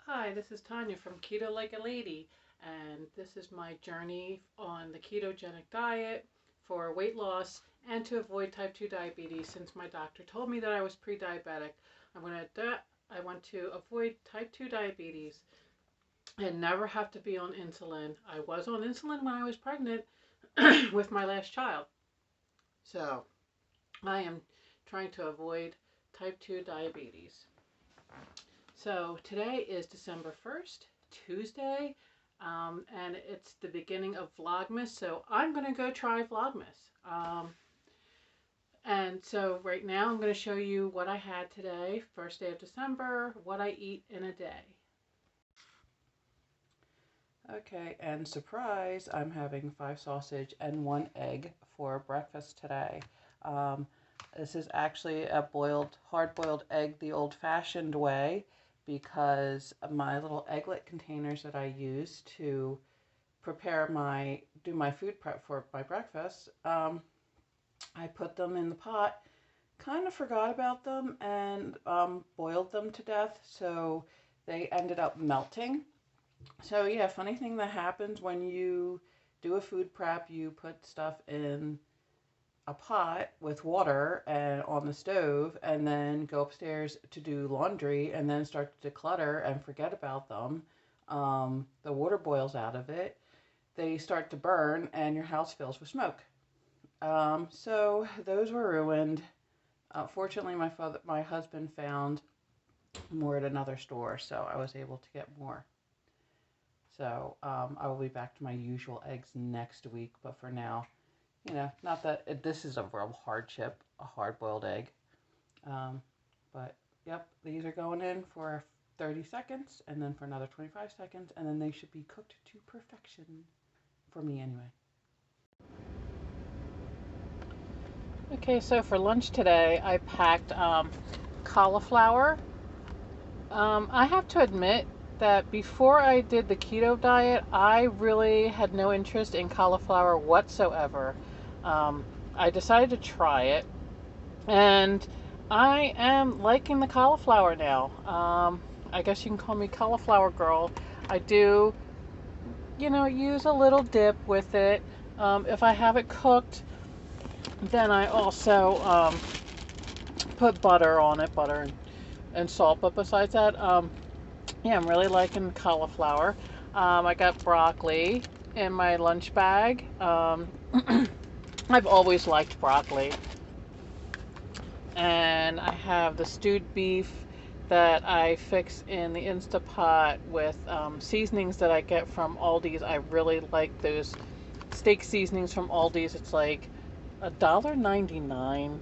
Hi, this is Tanya from Keto Like a Lady, and this is my journey on the ketogenic diet for weight loss and to avoid type 2 diabetes since my doctor told me that I was pre-diabetic. I want to avoid type 2 diabetes and never have to be on insulin. I was on insulin when I was pregnant with my last child. So, I am trying to avoid type 2 diabetes. So today is December 1st, Tuesday, and it's the beginning of Vlogmas, so I'm going to go try Vlogmas. And so right now I'm going to show you what I had today, first day of December, what I eat in a day. Okay, and surprise, I'm having 5 sausage and 1 egg for breakfast today. This is actually a hard-boiled egg the old-fashioned way because my little egglet containers that I use to do my food prep for my breakfast, I put them in the pot, kind of forgot about them, and boiled them to death, so they ended up melting. So yeah, funny thing that happens when you do a food prep, you put stuff in a pot with water and on the stove and then go upstairs to do laundry and then start to declutter and forget about them. The water boils out of it. They start to burn and your house fills with smoke. So those were ruined. Fortunately, my husband found more at another store, so I was able to get more. So I will be back to my usual eggs next week, but for now, not that this is a real hardship, a hard-boiled egg. But yep, these are going in for 30 seconds and then for another 25 seconds, and then they should be cooked to perfection for me anyway. Okay, so for lunch today I packed cauliflower. I have to admit that before I did the keto diet, I really had no interest in cauliflower whatsoever. I decided to try it, and I am liking the cauliflower now. I guess you can call me cauliflower girl. I do, use a little dip with it. If I have it cooked, then I also put butter on it, butter and salt. But besides that, yeah, I'm really liking cauliflower. I got broccoli in my lunch bag. I've always liked broccoli. And I have the stewed beef that I fix in the Instapot with seasonings that I get from Aldi's. I really like those steak seasonings from Aldi's. It's like $1.99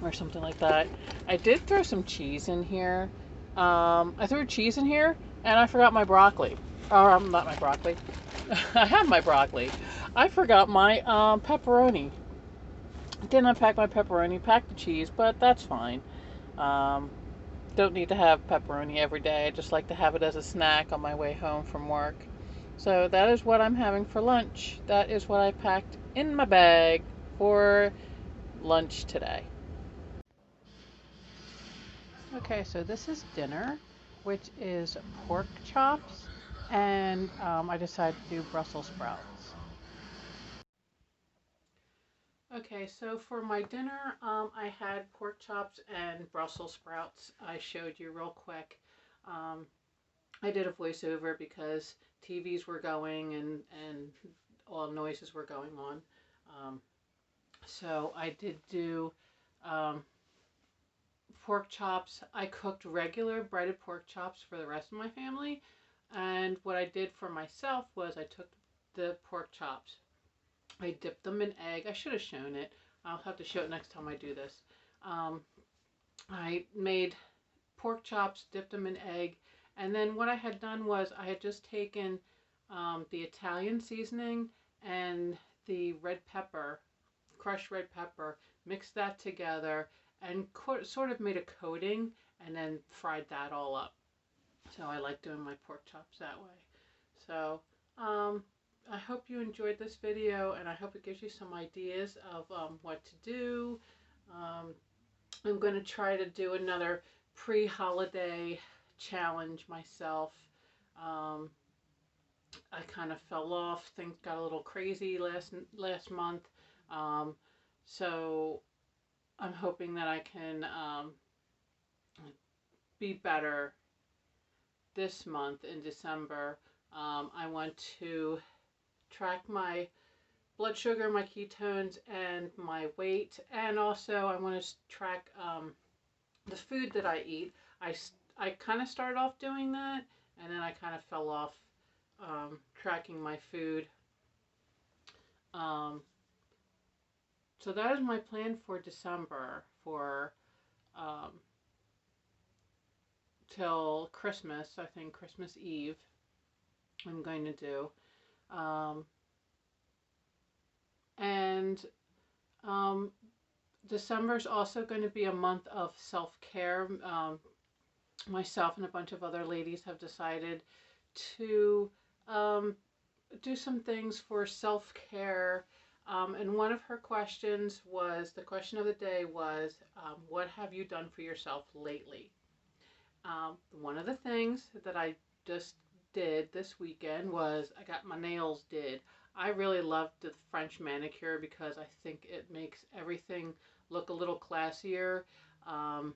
or something like that. I did throw some cheese in here. I threw cheese in here and I forgot my broccoli. Or not my broccoli. I have my broccoli. I forgot my pepperoni. Didn't unpack my pepperoni, packed the cheese, but that's fine. Don't need to have pepperoni every day. I just like to have it as a snack on my way home from work. So that is what I'm having for lunch. That is what I packed in my bag for lunch today. Okay, so this is dinner, which is pork chops, and I decided to do Brussels sprouts. Okay, so for my dinner, I had pork chops and Brussels sprouts. I showed you real quick. I did a voiceover because TVs were going and all noises were going on. So I did do pork chops. I cooked regular breaded pork chops for the rest of my family. And what I did for myself was I took the pork chops. I dipped them in egg. I should have shown it. I'll have to show it next time I do this. I made pork chops, dipped them in egg, and then what I had done was I had just taken the Italian seasoning and the red pepper, crushed red pepper, mixed that together, and sort of made a coating, and then fried that all up. So I like doing my pork chops that way. So I hope you enjoyed this video, and I hope it gives you some ideas of what to do. I'm going to try to do another pre-holiday challenge myself. Um, I kind of fell off. Things got a little crazy last month. Um, so I'm hoping that I can be better this month in December. I want to track my blood sugar, my ketones, and my weight, and also I want to track the food that I eat. I kind of started off doing that, and then I kind of fell off tracking my food. Um, so that is my plan for December, for um, till Christmas. I think Christmas Eve I'm going to do. Um, and um, December is also going to be a month of self-care. Myself and a bunch of other ladies have decided to um, do some things for self-care. And one of her questions was, the question of the day was, what have you done for yourself lately? One of the things that I just did this weekend was I got my nails did. I really love the French manicure because I think it makes everything look a little classier. Um,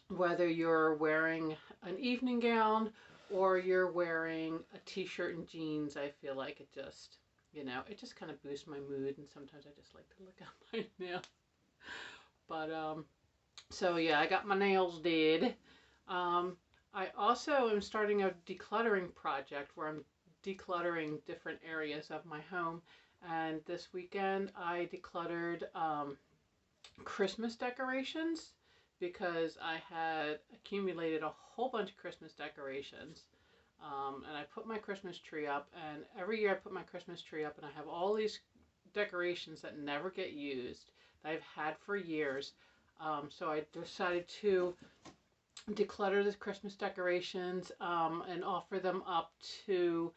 whether you're wearing an evening gown or you're wearing a t-shirt and jeans, I feel like it just, it just kind of boosts my mood, and sometimes I just like to look at my nails. But so yeah, I got my nails did. Um, I also am starting a decluttering project where I'm decluttering different areas of my home. And this weekend I decluttered Christmas decorations because I had accumulated a whole bunch of Christmas decorations. And I put my Christmas tree up, and every year I put my Christmas tree up, and I have all these decorations that never get used that I've had for years. So I decided to declutter the Christmas decorations and offer them up to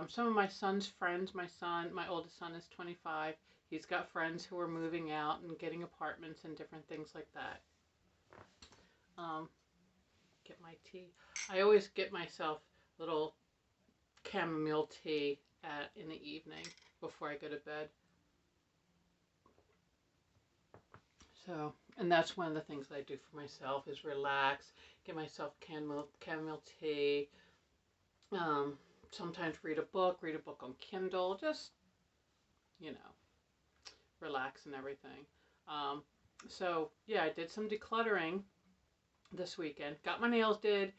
some of my son's friends. My oldest son is 25. He's got friends who are moving out and getting apartments and different things like that. Um, get my tea. I always get myself little chamomile tea in the evening before I go to bed. So, and that's one of the things that I do for myself is relax, get myself chamomile tea. Sometimes read a book on Kindle, just, you know, relax and everything. Um, so yeah, I did some decluttering this weekend. Got my nails did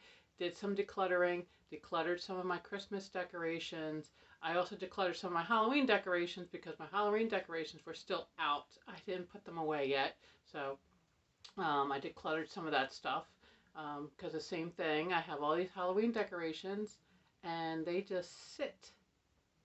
some decluttering, decluttered some of my Christmas decorations. I also decluttered some of my Halloween decorations because my Halloween decorations were still out. I didn't put them away yet. So I decluttered some of that stuff because the same thing, I have all these Halloween decorations and they just sit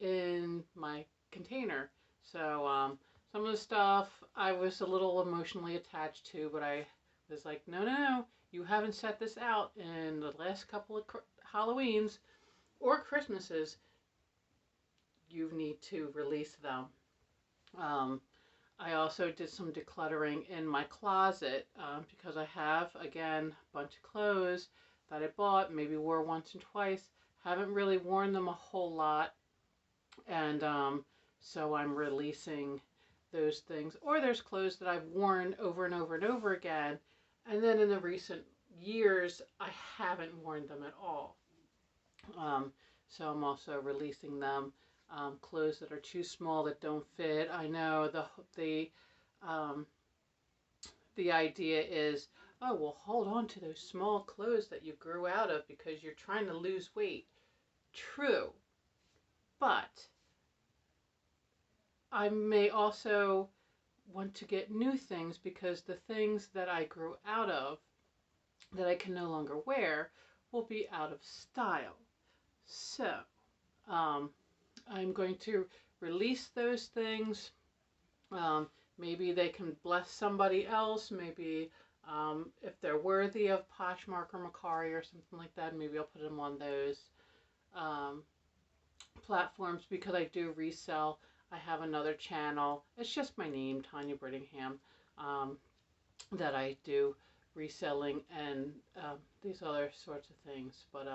in my container. So some of the stuff I was a little emotionally attached to, but I was like, no, you haven't set this out in the last couple of Halloweens or Christmases. You need to release them. Um, I also did some decluttering in my closet because I have, again, a bunch of clothes that I bought, maybe wore once and twice. Haven't really worn them a whole lot. And so I'm releasing those things. Or there's clothes that I've worn over and over and over again. And then in the recent years, I haven't worn them at all. So I'm also releasing them. Clothes that are too small, that don't fit. I know um, the idea is, oh, well, hold on to those small clothes that you grew out of because you're trying to lose weight. True. But I may also want to get new things because the things that I grew out of that I can no longer wear will be out of style. So I'm going to release those things. Maybe they can bless somebody else. Maybe if they're worthy of Poshmark or Mercari or something like that, maybe I'll put them on those platforms because I do resell. I have another channel. It's just my name, Tanya Brittingham, that I do reselling and these other sorts of things. But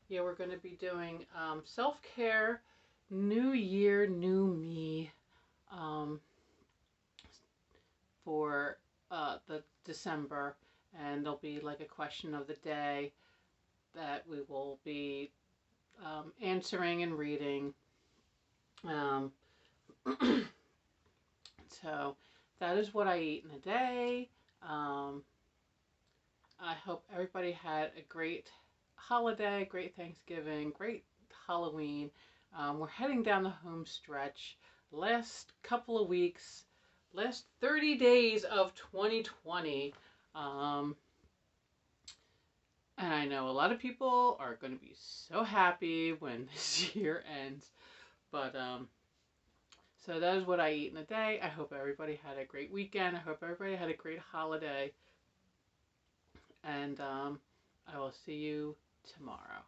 yeah, we're going to be doing self-care, new year, new me, um, for the December, and there'll be like a question of the day that we will be answering and reading. Um, so that is what I eat in a day. Um, I hope everybody had a great holiday, great Thanksgiving, great Halloween. We're heading down the home stretch. Last couple of weeks, last 30 days of 2020. Um, and I know a lot of people are going to be so happy when this year ends. But so that is what I eat in a day. I hope everybody had a great weekend. I hope everybody had a great holiday. And I will see you tomorrow.